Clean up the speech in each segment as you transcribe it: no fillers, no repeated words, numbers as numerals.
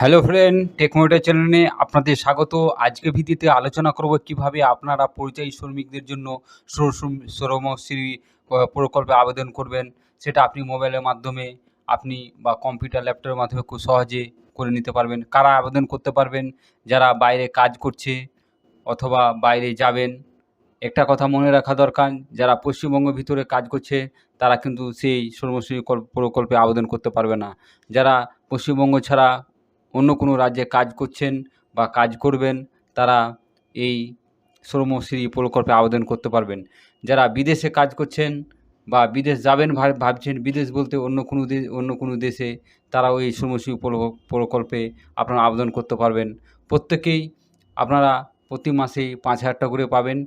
Hello friend, টেকমোডের চ্যানেলে আপনাদের স্বাগত। আজকের ভিডিওতে আলোচনা করব কিভাবে আপনারা পরিযায়ী শ্রমিকদের জন্য শ্রমশ্রী প্রকল্পে আবেদন করবেন। সেটা আপনি মোবাইলের মাধ্যমে আপনি বা কম্পিউটার ল্যাপটপের মাধ্যমে খুব সহজে করে নিতে পারবেন। কারা আবেদন করতে পারবেন? যারা বাইরে কাজ করছে অথবা বাইরে যাবেন। একটা কথা মনে রাখা দরকার, যারা পশ্চিমবঙ্গের ভিতরে কাজ করছে তারা কিন্তু সেই শ্রমশ্রী প্রকল্পে আবেদন করতে পারবে না। যারা পশ্চিমবঙ্গ ছাড়া অন্য কোনো রাজ্যে কাজ করছেন বা কাজ করবেন তারা এই শ্রমশ্রী প্রকল্পে আবেদন করতে পারবেন। যারা বিদেশে কাজ করছেন বা বিদেশ যাবেন ভাবছেন, বিদেশ বলতে অন্য কোনো দেশে, তারাও এই শ্রমশ্রী প্রকল্পে আপনারা আবেদন করতে পারবেন। প্রত্যেকেই আপনারা প্রতি মাসে 5,000 টাকা করে পাবেন।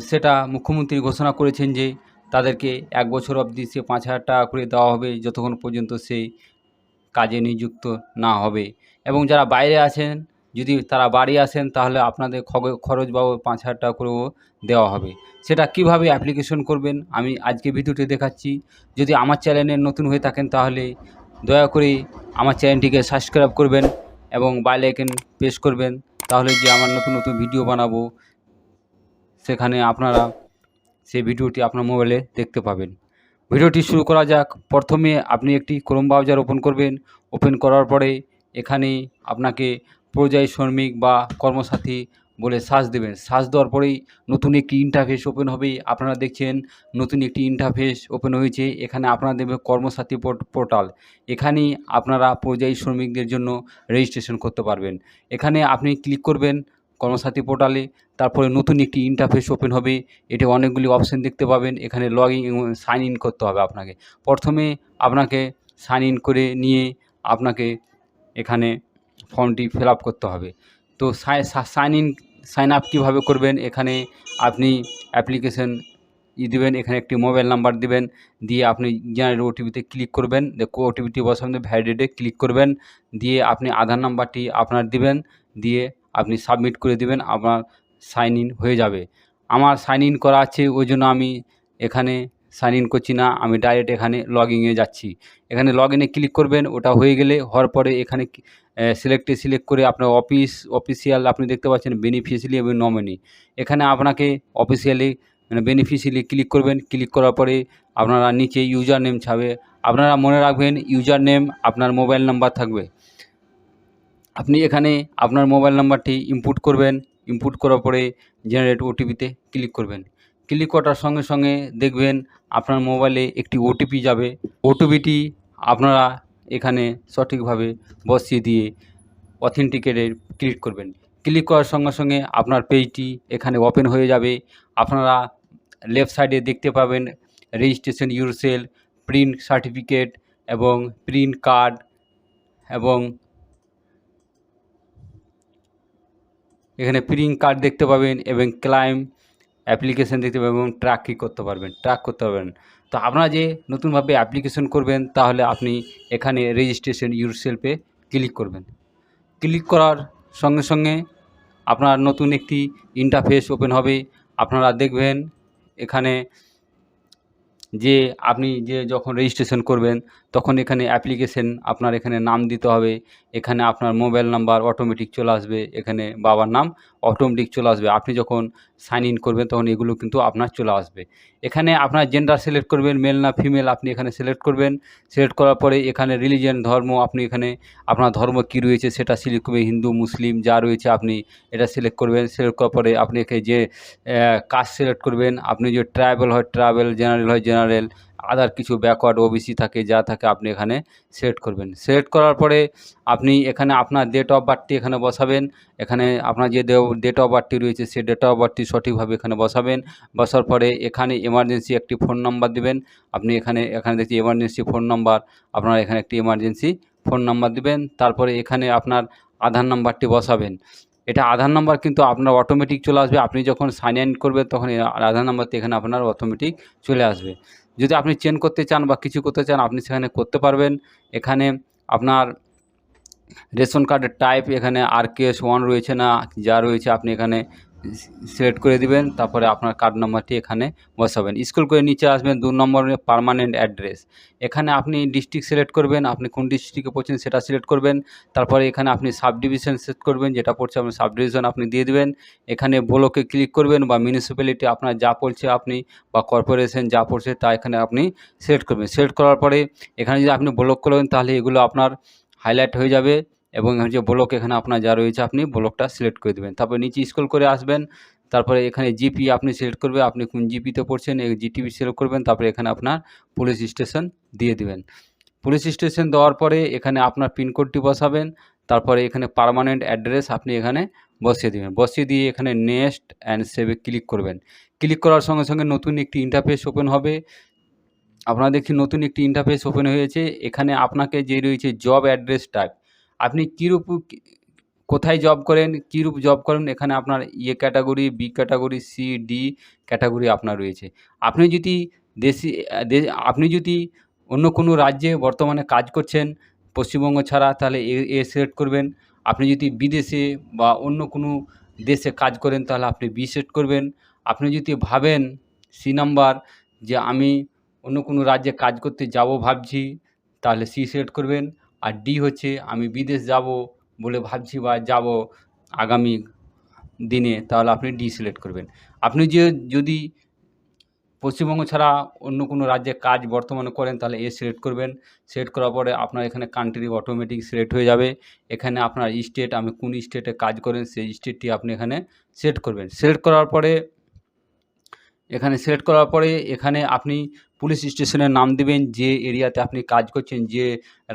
সেটা মুখ্যমন্ত্রী ঘোষণা করেছেন যে তাদেরকে 1 বছর অবধি সে 5,000 টাকা করে দেওয়া হবে, যতক্ষণ পর্যন্ত সেই কাজে নিযুক্ত না হবে। এবং যারা বাইরে আছেন, যদি তারা বাড়ি আসেন তাহলে আপনাদের খরচ বাবদ 5,000 টাকা করেও দেওয়া হবে। সেটা কিভাবে অ্যাপ্লিকেশন করবেন আমি আজকে ভিডিওতে দেখাচ্ছি। যদি আমার চ্যানেলে নতুন হয়ে থাকেন তাহলে দয়া করে আমার চ্যানেলটিকে সাবস্ক্রাইব করবেন এবং বেল আইকন প্রেস করবেন। তাহলে যে আমার নতুন নতুন ভিডিও বানাবো সেখানে আপনারা সেই ভিডিওটি আপনার মোবাইলে দেখতে পাবেন। ভিডিওটি শুরু করা যাক। প্রথমে আপনি একটি ক্রোম ব্রাউজার ওপেন করবেন। ওপেন করার পরে এখানে আপনাকে পরিযায়ী শ্রমিক বা কর্মসাথী বলে সার্চ দেবেন। সার্চ দেওয়ার পরেই নতুন একটি ইন্টারফেস ওপেন হবে। আপনারা দেখছেন নতুন একটি ইন্টারফেস ওপেন হয়েছে। এখানে আপনারা দেবে কর্মসাথী পোর্টাল। এখানেই আপনারা পরিযায়ী শ্রমিকদের জন্য রেজিস্ট্রেশন করতে পারবেন। এখানে আপনি ক্লিক করবেন কর্মসাথী পোর্টালে। তারপরে নতুন একটি ইন্টারফেস ওপেন হবে। এতে অনেকগুলি অপশন দেখতে পাবেন। এখানে লগইন এবং সাইন ইন করতে হবে আপনাকে। প্রথমে আপনাকে সাইন ইন করে নিয়ে আপনাকে এখানে ফর্মটি ফিল আপ করতে হবে। তো সাইন আপ কীভাবে করবেন, এখানে আপনি অ্যাপ্লিকেশন দেবেন। এখানে একটি মোবাইল নাম্বার দিবেন, দিয়ে আপনি জেনারেট ওটিপিতে ক্লিক করবেন। ওটিপিটি বসাবেন, ভ্যালিডেটে ক্লিক করবেন, দিয়ে আপনি আধার নাম্বারটি আপনার দিবেন, দিয়ে আপনি সাবমিট করে দিবেন। আপনার সাইন ইন হয়ে যাবে। আমার সাইন ইন করা আছে, ওই জন্য আমি এখানে সাইন ইন করছি না, আমি ডাইরেক্ট এখানে লগইনে যাচ্ছি। এখানে লগইনে ক্লিক করবেন। ওটা হয়ে গেলে হওয়ার পরে এখানে সিলেক্ট করে আপনার অফিসিয়াল আপনি দেখতে পাচ্ছেন বেনিফিশিয়ারি এবং নমিনি। এখানে আপনাকে অফিসিয়ালি মানে বেনিফিশিয়ারি ক্লিক করবেন। ক্লিক করার পরে আপনারা নিচে ইউজার নেম চাবে। আপনারা মনে রাখবেন ইউজার নেম আপনার মোবাইল নাম্বার থাকবে। আপনি এখানে আপনার মোবাইল নাম্বারটি ইনপুট করবেন। ইনপুট করার পরে জেনারেট ওটিপিতে ক্লিক করবেন। ক্লিক করার সঙ্গে সঙ্গে দেখবেন আপনার মোবাইলে একটি ওটিপি যাবে। ওটিপিটি আপনারা এখানে সঠিকভাবে বসিয়ে দিয়ে অথেন্টিকেটে ক্লিক করবেন। ক্লিক করার সঙ্গে সঙ্গে আপনার পেজটি এখানে ওপেন হয়ে যাবে। আপনারা লেফট সাইডে দেখতে পাবেন রেজিস্ট্রেশন ইউরসেলফ, প্রিন্ট সার্টিফিকেট এবং প্রিন্ট কার্ড এবং এখানে প্রিন্ট কার্ড দেখতে পাবেন এবং ক্লাইম অ্যাপ্লিকেশান দেখতে পাবেন এবং ট্র্যাক করতে পারবেন। তো আপনারা যে নতুনভাবে অ্যাপ্লিকেশন করবেন তাহলে আপনি এখানে রেজিস্ট্রেশন ইউরসেলফে ক্লিক করবেন। ক্লিক করার সঙ্গে সঙ্গে আপনার নতুন একটি ইন্টারফেস ওপেন হবে। আপনারা দেখবেন এখানে যে আপনি যখন রেজিস্ট্রেশন করবেন তখন এখানে অ্যাপ্লিকেশন আপনার এখানে নাম দিতে হবে। এখানে আপনার মোবাইল নাম্বার অটোমেটিক চলে আসবে, এখানে বাবার নাম অটোমেটিক চলে আসবে। আপনি যখন সাইন ইন করবেন তখন এগুলো কিন্তু আপনার চলে আসবে। এখানে আপনার জেন্ডার সিলেক্ট করবেন, মেল না ফিমেল আপনি এখানে সিলেক্ট করবেন। সিলেক্ট করার পরে এখানে রিলিজিয়ান ধর্ম আপনি এখানে আপনার ধর্ম কী রয়েছে সেটা সিলেক্ট করবেন। হিন্দু মুসলিম যা রয়েছে আপনি এটা সিলেক্ট করবেন। সিলেক্ট করার পরে আপনি যে কাস্ট সিলেক্ট করবেন। আপনি যে ট্রাইবাল হয় ট্রাইবাল, জেনারেল হয় জেনারেল, আদার কিছু ব্যাকওয়ার্ড ওবিসি থাকে যা থাকে আপনি এখানে সিলেক্ট করবেন। সিলেক্ট করার পরে আপনি এখানে আপনার ডেট অফ বার্থটি এখানে বসাবেন। এখানে আপনার যে ডেট অফ বার্থটি রয়েছে সেই ডেট অফ বার্থটি সঠিকভাবে এখানে বসাবেন। বসার পরে এখানে এমার্জেন্সি একটি ফোন নাম্বার দেবেন। আপনি এখানে দেখছি এমার্জেন্সি ফোন নাম্বার, আপনারা এখানে একটি এমার্জেন্সি ফোন নাম্বার দেবেন। তারপরে এখানে আপনার আধার নাম্বারটি বসাবেন। এটা আধার নাম্বার কিন্তু আপনার অটোমেটিক চলে আসবে। আপনি যখন সাইন ইন করবেন তখন আধার নাম্বারটি এখানে আপনার অটোমেটিক চলে আসবে। যদি আপনি চেঞ্জ করতে চান বা কিছু করতে চান আপনি সেখানে করতে পারবেন। এখানে আপনার রেশন কার্ডের টাইপ এখানে RKS 1 রয়েছে না যা রয়েছে আপনি এখানে সিলেক্ট করে দিবেন। তারপরে আপনার কার্ড নাম্বারটি এখানে বসাবেন। স্ক্রল করে নিচে আসবেন ২ নম্বরে পার্মানেন্ট অ্যাড্রেস। এখানে আপনি ডিস্ট্রিক্ট সিলেক্ট করবেন, আপনি কোন ডিস্ট্রিক্টে পড়ছেন সেটা সিলেক্ট করবেন। তারপরে এখানে আপনি সাব ডিভিশন সেট করবেন, যেটা পড়ছে আপনার সাব ডিভিশন আপনি দিয়ে দিবেন। এখানে ব্লকে ক্লিক করবেন বা মিউনিসিপ্যালিটি আপনার যা পড়ছে আপনি বা কর্পোরেশন যা পড়ছে তা এখানে আপনি সিলেক্ট করবেন। সিলেক্ট করার পরে এখানে যদি আপনি ব্লক করবেন তাহলে এগুলো আপনার হাইলাইট হয়ে যাবে এবং যে ব্লক এখানে আপনার যা রয়েছে আপনি ব্লকটা সিলেক্ট করে দেবেন। তারপরে নিচে স্ক্রল করে আসবেন। তারপরে এখানে জিপি আপনি সিলেক্ট করবে, আপনি কোন জিপিতে পড়ছেন এই জিটিপি সিলেক্ট করবেন। তারপরে এখানে আপনার পুলিশ স্টেশন দিয়ে দিবেন। পুলিশ স্টেশন দেওয়ার পরে এখানে আপনার পিনকোডটি বসাবেন। তারপরে এখানে পার্মানেন্ট অ্যাড্রেস আপনি এখানে বসিয়ে দিবেন। বসিয়ে দিয়ে এখানে নেক্সট অ্যান্ড সেভে ক্লিক করবেন। ক্লিক করার সঙ্গে সঙ্গে নতুন একটি ইন্টারফেস ওপেন হবে। আপনারা দেখছি নতুন একটি ইন্টারফেস ওপেন হয়েছে। এখানে আপনাকে যে রয়েছে জব অ্যাড্রেস টাইপ, আপনি কীরূপ কোথায় জব করেন, কীরূপ জব করেন, এখানে আপনার A category, B category, C, D category আপনার রয়েছে। আপনি যদি আপনি যদি অন্য কোনো রাজ্যে বর্তমানে কাজ করছেন পশ্চিমবঙ্গ ছাড়া তাহলে এ সিলেক্ট করবেন। আপনি যদি বিদেশে বা অন্য কোনো দেশে কাজ করেন তাহলে আপনি বি সিলেক্ট করবেন। আপনি যদি ভাবেন সি নাম্বার যে আমি অন্য কোনো রাজ্যে কাজ করতে যাব ভাবছি তাহলে সি সিলেক্ট করবেন। আর ডি হচ্ছে আমি বিদেশ যাব বলে ভাবছি বা যাব আগামী দিনে তাহলে আপনি ডি সিলেক্ট করবেন। আপনি যদি পশ্চিমবঙ্গ ছাড়া অন্য কোনো রাজ্যে কাজ বর্তমানে করেন তাহলে এ সিলেক্ট করবেন। সিলেক্ট করার পরে আপনার এখানে কান্ট্রি অটোমেটিক সিলেক্ট হয়ে যাবে। এখানে আপনার স্টেট, আমি কোন স্টেটে কাজ করেন সেই স্টেটটি আপনি এখানে সিলেক্ট করবেন। সিলেক্ট করার পরে এখানে আপনি পুলিশ স্টেশনের নাম দিবেন, যে এরিয়াতে আপনি কাজ করছেন, যে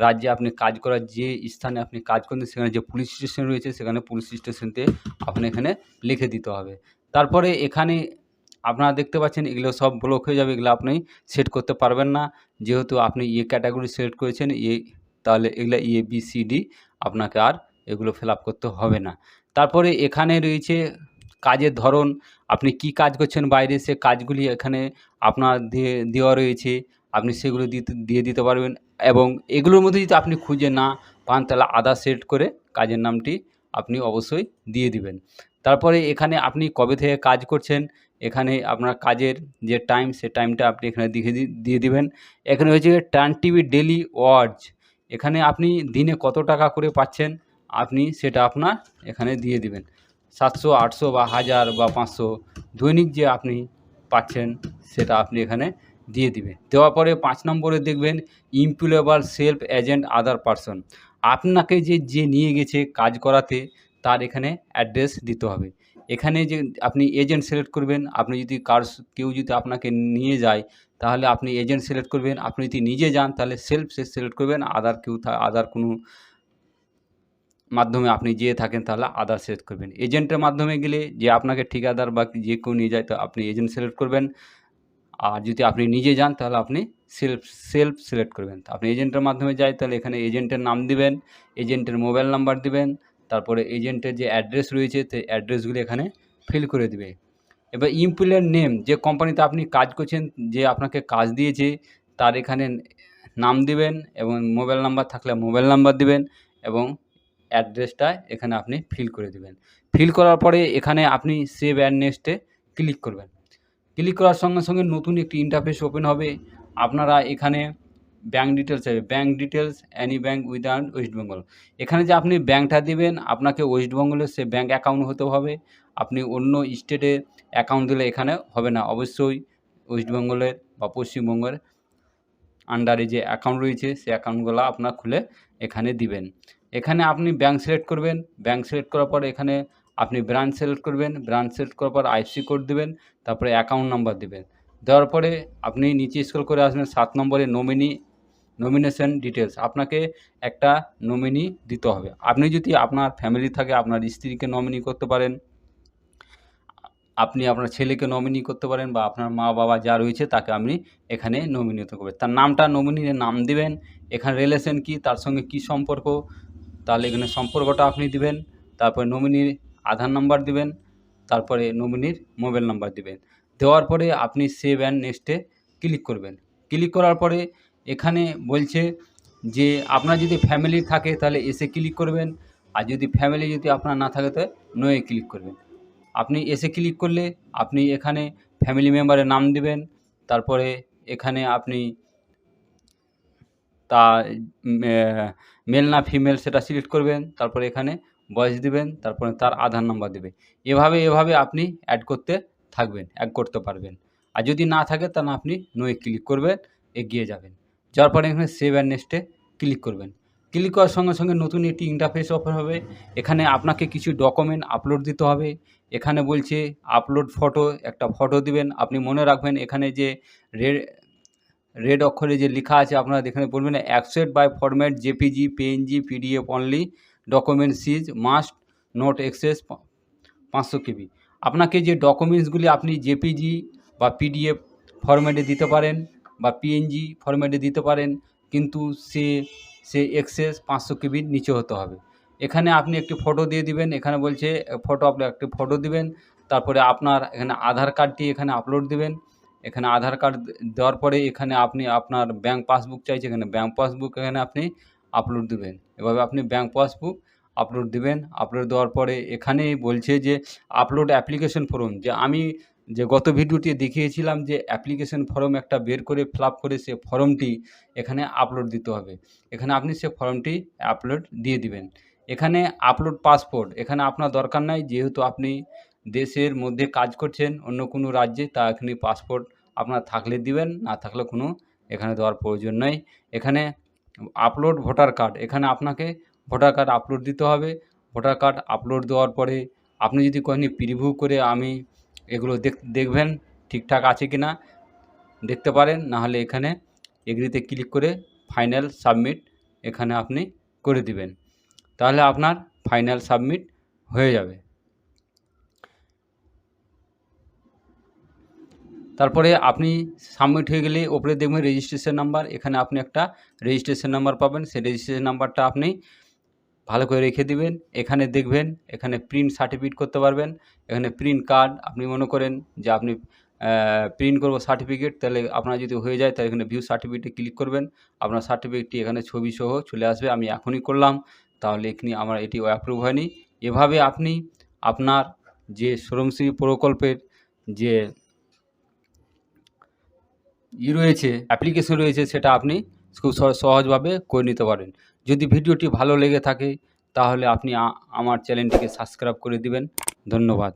রাজ্যে আপনি কাজ করার যে স্থানে আপনি কাজ করেন সেখানে যে পুলিশ স্টেশন রয়েছে সেখানে পুলিশ স্টেশনতে আপনি এখানে লিখে দিতে হবে। তারপরে এখানে আপনারা দেখতে পাচ্ছেন এগুলো সব ব্লক হয়ে যাবে, এগুলো আপনি সেট করতে পারবেন না। যেহেতু আপনি এ ক্যাটাগরি সিলেক্ট করেছেন তাহলে এগুলো এ, বি, সি, ডি আপনাকে আর এগুলো ফিল আপ করতে হবে না। তারপরে এখানে রয়েছে কাজের ধরন, আপনি কি কাজ করছেন বাইরে সে কাজগুলি এখানে আপনার দেওয়া রয়েছে, আপনি সেগুলো দিয়ে দিতে পারবেন। এবং এগুলোর মধ্যে যদি আপনি খুঁজে না পান তাহলে আদার সিলেক্ট করে কাজের নামটি আপনি অবশ্যই দিয়ে দিবেন। তারপরে এখানে আপনি কবে থেকে কাজ করছেন, এখানে আপনার কাজের যে টাইম সে টাইমটা আপনি এখানে দিয়ে দিবেন। এখানে হচ্ছে টার্ন টিভি ডেলি ওয়ার্জ, এখানে আপনি দিনে কত টাকা করে পাচ্ছেন আপনি সেটা আপনার এখানে দিয়ে দিবেন। 700, 800 বা 1000 বা 500 দৈনিক যে আপনি পাচ্ছেন সেটা আপনি এখানে দিয়ে দিবেন। দেওয়ার পরে 5 নম্বরে দেখবেন ইমপ্লয়েবল সেলফ এজেন্ট আদার পারসন, আপনাকে যে নিয়ে গেছে কাজ করাতে তার এখানে অ্যাড্রেস দিতে হবে। এখানে যে আপনি এজেন্ট সিলেক্ট করবেন, আপনি যদি কেউ যদি আপনাকে নিয়ে যায় তাহলে আপনি এজেন্ট সিলেক্ট করবেন। আপনি যদি নিজে যান তাহলে সেলফ সিলেক্ট করবেন। আদার কোনো মাধ্যমে আপনি যেয়ে থাকেন তাহলে আদার সিলেক্ট করবেন। এজেন্টের মাধ্যমে গেলে যে আপনাকে ঠিকাদার বা যে কেউ নিয়ে যায় তো আপনি এজেন্ট সিলেক্ট করবেন। আর যদি আপনি নিজে যান তাহলে আপনি সেলফ সিলেক্ট করবেন। আপনি এজেন্টের মাধ্যমে যায় তাহলে এখানে এজেন্টের নাম দিবেন, এজেন্টের মোবাইল নাম্বার দিবেন, তারপরে এজেন্টের যে অ্যাড্রেস রয়েছে সেই অ্যাড্রেসগুলি এখানে ফিল করে দিবে। এবার এমপ্লয়ের নেম, যে কোম্পানিতে আপনি কাজ করছেন, যে আপনাকে কাজ দিয়েছে তার এখানে নাম দিবেন এবং মোবাইল নাম্বার থাকলে মোবাইল নাম্বার দিবেন এবং অ্যাড্রেসটা এখানে আপনি ফিল করে দিবেন। ফিল করার পরে এখানে আপনি সেভ অ্যান্ড নেক্সটে ক্লিক করবেন। ক্লিক করার সঙ্গে সঙ্গে নতুন একটি ইন্টারফেস ওপেন হবে। আপনারা এখানে ব্যাঙ্ক ডিটেলস চাইবে, bank details any bank without West Bengal. এখানে যে আপনি ব্যাঙ্কটা দেবেন আপনাকে ওয়েস্ট বেঙ্গলের সে ব্যাঙ্ক অ্যাকাউন্ট হতে হবে। আপনি অন্য স্টেটে অ্যাকাউন্ট দিলে এখানে হবে না, অবশ্যই ওয়েস্ট বেঙ্গলের বা পশ্চিমবঙ্গের আন্ডারে যে অ্যাকাউন্ট রয়েছে সেই অ্যাকাউন্টগুলো আপনার খুলে এখানে দিবেন। এখানে আপনি ব্যাঙ্ক সিলেক্ট করবেন, ব্যাঙ্ক সিলেক্ট করার পর এখানে আপনি ব্রাঞ্চ সিলেক্ট করবেন, ব্রাঞ্চ সিলেক্ট করার পর আইএফএসসি কোড দেবেন, তারপরে অ্যাকাউন্ট নাম্বার দেবেন। দেওয়ার পরে আপনি নিচে স্ক্রল করে আসবেন 7 নম্বরে নমিনেশন ডিটেলস, আপনাকে একটা নমিনি দিতে হবে। আপনি যদি আপনার ফ্যামিলি থাকে আপনার স্ত্রীকে নমিনি করতে পারেন, আপনি আপনার ছেলেকে নমিনি করতে পারেন বা আপনার মা বাবা যা রয়েছে তাকে আপনি এখানে নমিনেট করবেন। তার নামটা নমিনির নাম দিবেন, এখানে রিলেশন কি, তার সঙ্গে কি সম্পর্ক, তাহলে এখানে সম্পর্কটা আপনি দিবেন। তারপরে নমিনির আধার নাম্বার দিবেন, তারপরে নমিনির মোবাইল নাম্বার দিবেন। দেওয়ার পরে আপনি সেভ অ্যান্ড নেক্সটে ক্লিক করবেন। ক্লিক করার পরে এখানে বলছে যে আপনার যদি ফ্যামিলি থাকে তাহলে এসে ক্লিক করবেন, আর যদি ফ্যামিলি যদি আপনার না থাকে তাহলে নোয়ে ক্লিক করবেন। আপনি এসে ক্লিক করলে আপনি এখানে ফ্যামিলি মেম্বারের নাম দিবেন, তারপরে এখানে আপনি তা মেল না ফিমেল সেটা সিলেক্ট করবেন, তারপরে এখানে বয়স দিবেন, তারপরে তার আধার নাম্বার দেবে। এভাবে আপনি অ্যাড করতে পারবেন। আর যদি না থাকে তাহলে আপনি নোয়ে ক্লিক করবেন, এগিয়ে যাবেন। যাওয়ার পরে এখানে সেভ অ্যান্ড নেক্সটে ক্লিক করবেন। ক্লিক করার সঙ্গে সঙ্গে নতুন একটি ইন্টারফেস ওপেন হবে। এখানে আপনাকে কিছু ডকুমেন্ট আপলোড দিতে হবে। এখানে বলছে আপলোড ফটো, একটা ফটো দিবেন। আপনি মনে রাখবেন এখানে যে রেড অক্ষরে যে লেখা আছে আপনারা এখানে বলবেন accept by format JPG, PNG, PDF only, document size must not exceed 500 KB. আপনাকে যে ডকুমেন্টসগুলি আপনি জেপিজি বা পিডিএফ ফরম্যাটে দিতে পারেন বা পিএনজি ফরম্যাটে দিতে পারেন, কিন্তু সে এক্সেস 500 কেবির নিচে হতে হবে। এখানে আপনি একটি ফটো দিয়ে দিবেন। এখানে বলছে আপনি একটি ফটো দিবেন, তারপরে আপনার এখানে আধার কার্ডটি এখানে আপলোড দিবেন। এখানে আধার কার্ড দেওয়ার পরে এখানে আপনি আপনার ব্যাঙ্ক পাসবুক চাইছে, এখানে ব্যাঙ্ক পাসবুক এখানে আপনি আপলোড দিবেন। এভাবে আপনি ব্যাঙ্ক পাসবুক আপলোড দিবেন। আপলোড দেওয়ার পরে এখানে বলছে যে আপলোড অ্যাপ্লিকেশন ফর্ম, যে আমি যে গত ভিডিওটি দেখিয়েছিলাম যে অ্যাপ্লিকেশন ফর্ম একটা বের করে ফিল আপ করে সে ফর্মটি এখানে আপলোড দিতে হবে। এখানে আপনি সে ফর্মটি আপলোড দিয়ে দিবেন। এখানে আপলোড পাসপোর্ট এখানে আপনার দরকার নাই, যেহেতু আপনি দেশের মধ্যে কাজ করছেন অন্য কোনো রাজ্যে, তা এখানে পাসপোর্ট আপনার থাকলে দিবেন, না থাকলে কোনো এখানে দেওয়ার প্রয়োজন নেই। এখানে আপলোড ভোটার কার্ড, এখানে আপনাকে ভোটার কার্ড আপলোড দিতে হবে। ভোটার কার্ড আপলোড দেওয়ার পরে আপনি যদি কোনোদিন প্রিভিউ করে আমি এগুলো দেখবেন ঠিকঠাক আছে কি না দেখতে পারেন, নাহলে এখানে এগ্রিতে ক্লিক করে ফাইনাল সাবমিট এখানে আপনি করে দিবেন, তাহলে আপনার ফাইনাল সাবমিট হয়ে যাবে। তারপরে আপনি সাবমিট হয়ে গেলে ওপরে দেখবেন রেজিস্ট্রেশন নাম্বার, এখানে আপনি একটা রেজিস্ট্রেশন নাম্বার পাবেন। সেই রেজিস্ট্রেশন নাম্বারটা আপনি ভালো করে রেখে দিবেন। এখানে দেখবেন এখানে প্রিন্ট সার্টিফিকেট করতে পারবেন। এখানে প্রিন্ট কার্ড, আপনি মনে করেন যে আপনি প্রিন্ট করবো সার্টিফিকেট, তাহলে আপনার যদি হয়ে যায় তাহলে এখানে ভিউ সার্টিফিকেটে ক্লিক করবেন। আপনার সার্টিফিকেটটি এখানে ছবি সহ চলে আসবে। আমি এখনই করলাম, তাহলে এখানে আমার এটি অ্যাপ্রুভ হয়নি। এভাবে আপনি আপনার যে শ্রমশ্রী প্রকল্পের যে রয়েছে অ্যাপ্লিকেশন রয়েছে সেটা আপনি খুব সহজভাবে করে নিতে পারেন। যদি ভিডিওটি ভালো লেগে থাকে তাহলে আপনি আমার চ্যানেলটিকে সাবস্ক্রাইব করে দিবেন। ধন্যবাদ।